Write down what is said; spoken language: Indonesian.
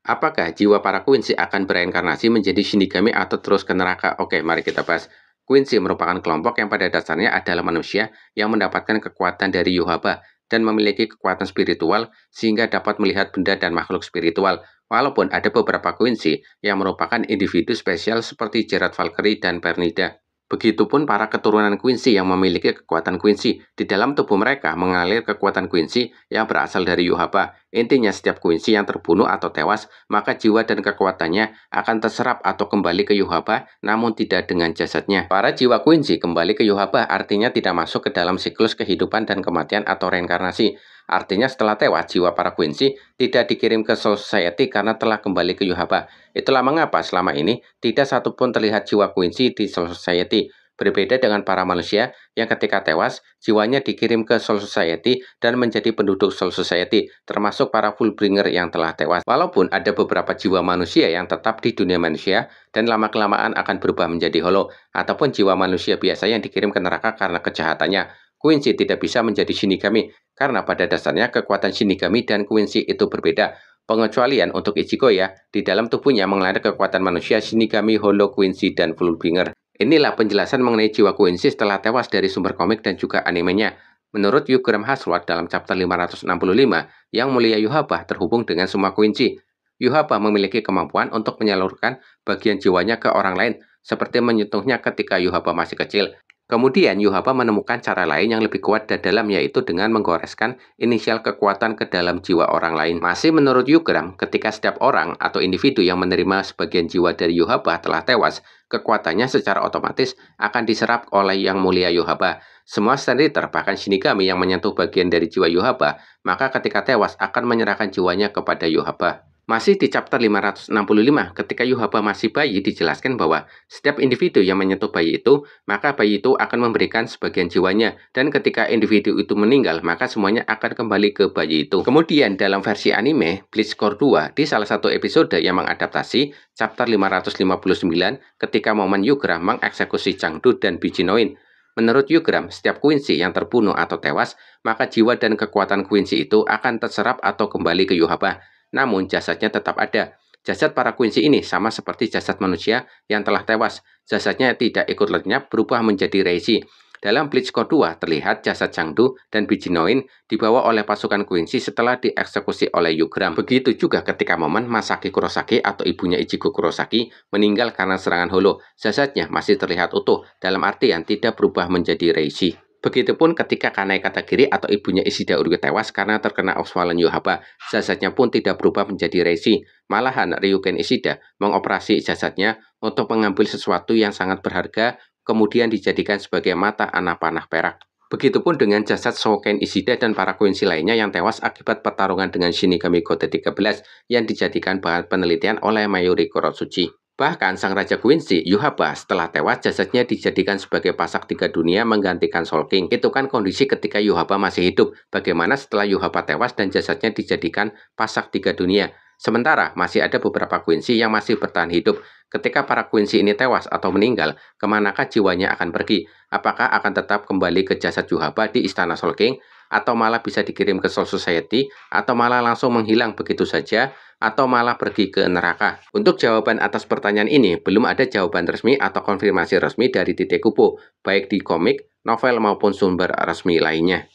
Apakah jiwa para Quincy akan bereinkarnasi menjadi Shinigami atau terus ke neraka? Oke, mari kita bahas. Quincy merupakan kelompok yang pada dasarnya adalah manusia yang mendapatkan kekuatan dari Yohaba dan memiliki kekuatan spiritual sehingga dapat melihat benda dan makhluk spiritual. Walaupun ada beberapa Quincy yang merupakan individu spesial seperti Gerard Valkyrie dan Pernida. Begitupun para keturunan Quincy yang memiliki kekuatan Quincy. Di dalam tubuh mereka mengalir kekuatan Quincy yang berasal dari Yohaba. Intinya setiap Quincy yang terbunuh atau tewas, maka jiwa dan kekuatannya akan terserap atau kembali ke Yohaba, namun tidak dengan jasadnya. Para jiwa Quincy kembali ke Yohaba artinya tidak masuk ke dalam siklus kehidupan dan kematian atau reinkarnasi. Artinya setelah tewas, jiwa para Quincy tidak dikirim ke Soul Society karena telah kembali ke Yohaba. Itulah mengapa selama ini tidak satupun terlihat jiwa Quincy di Soul Society. Berbeda dengan para manusia yang ketika tewas, jiwanya dikirim ke Soul Society dan menjadi penduduk Soul Society, termasuk para Fullbringer yang telah tewas. Walaupun ada beberapa jiwa manusia yang tetap di dunia manusia dan lama-kelamaan akan berubah menjadi hollow, ataupun jiwa manusia biasa yang dikirim ke neraka karena kejahatannya, Quincy tidak bisa menjadi Shinigami, karena pada dasarnya kekuatan Shinigami dan Quincy itu berbeda. Pengecualian untuk Ichigo ya, di dalam tubuhnya mengalir kekuatan manusia, Shinigami, Hollow, Quincy, dan Fullbringer. Inilah penjelasan mengenai jiwa Quincy setelah tewas dari sumber komik dan juga animenya. Menurut Yugram Haswat dalam chapter 565, Yang Mulia Yohaba terhubung dengan semua Quincy. Yohaba memiliki kemampuan untuk menyalurkan bagian jiwanya ke orang lain, seperti menyentuhnya ketika Yohaba masih kecil. Kemudian Yohaba menemukan cara lain yang lebih kuat dan dalam, yaitu dengan menggoreskan inisial kekuatan ke dalam jiwa orang lain. Masih menurut Yugram, ketika setiap orang atau individu yang menerima sebagian jiwa dari Yohaba telah tewas, kekuatannya secara otomatis akan diserap oleh Yang Mulia Yohaba. Semua Stand-Eater, bahkan Shinigami yang menyentuh bagian dari jiwa Yohaba, maka ketika tewas akan menyerahkan jiwanya kepada Yohaba. Masih di chapter 565, ketika Yohaba masih bayi, dijelaskan bahwa setiap individu yang menyentuh bayi itu, maka bayi itu akan memberikan sebagian jiwanya, dan ketika individu itu meninggal, maka semuanya akan kembali ke bayi itu. Kemudian dalam versi anime, Bleach Core 2, di salah satu episode yang mengadaptasi, chapter 559, ketika momen Yugra mengeksekusi Changdu dan Bijinoin. Menurut Yugram, setiap Quincy yang terbunuh atau tewas, maka jiwa dan kekuatan Quincy itu akan terserap atau kembali ke Yohaba. Namun jasadnya tetap ada. Jasad para Quincy ini sama seperti jasad manusia yang telah tewas. Jasadnya tidak ikut lenyap, berubah menjadi Reishi. Dalam Bleach Core 2 terlihat jasad Changdu dan Bijinoin dibawa oleh pasukan Quincy setelah dieksekusi oleh Yugram. Begitu juga ketika momen Masaki Kurosaki atau ibunya Ichigo Kurosaki meninggal karena serangan Hollow. Jasadnya masih terlihat utuh, dalam artian tidak berubah menjadi Reishi. Begitupun ketika Kanai Katagiri atau ibunya Ishida Uryu tewas karena terkena Oswalen Yohaba, jasadnya pun tidak berubah menjadi Reishi. Malahan Ryuken Ishida mengoperasi jasadnya untuk mengambil sesuatu yang sangat berharga, kemudian dijadikan sebagai mata anak panah perak. Begitupun dengan jasad Shouken Ishida dan para Quincy lainnya yang tewas akibat pertarungan dengan Shinigami Gode 13 yang dijadikan bahan penelitian oleh Mayuri Kurotsuchi. Bahkan sang Raja Quincy, Yohaba, setelah tewas jasadnya dijadikan sebagai pasak tiga dunia menggantikan Soul King. Itu kan kondisi ketika Yohaba masih hidup. Bagaimana setelah Yohaba tewas dan jasadnya dijadikan pasak tiga dunia? Sementara masih ada beberapa Quincy yang masih bertahan hidup. Ketika para Quincy ini tewas atau meninggal, kemanakah jiwanya akan pergi? Apakah akan tetap kembali ke jasad Yohaba di Istana Soul King? Atau malah bisa dikirim ke Soul Society? Atau malah langsung menghilang begitu saja? Atau malah pergi ke neraka? Untuk jawaban atas pertanyaan ini, belum ada jawaban resmi atau konfirmasi resmi dari Tite Kubo, baik di komik, novel maupun sumber resmi lainnya.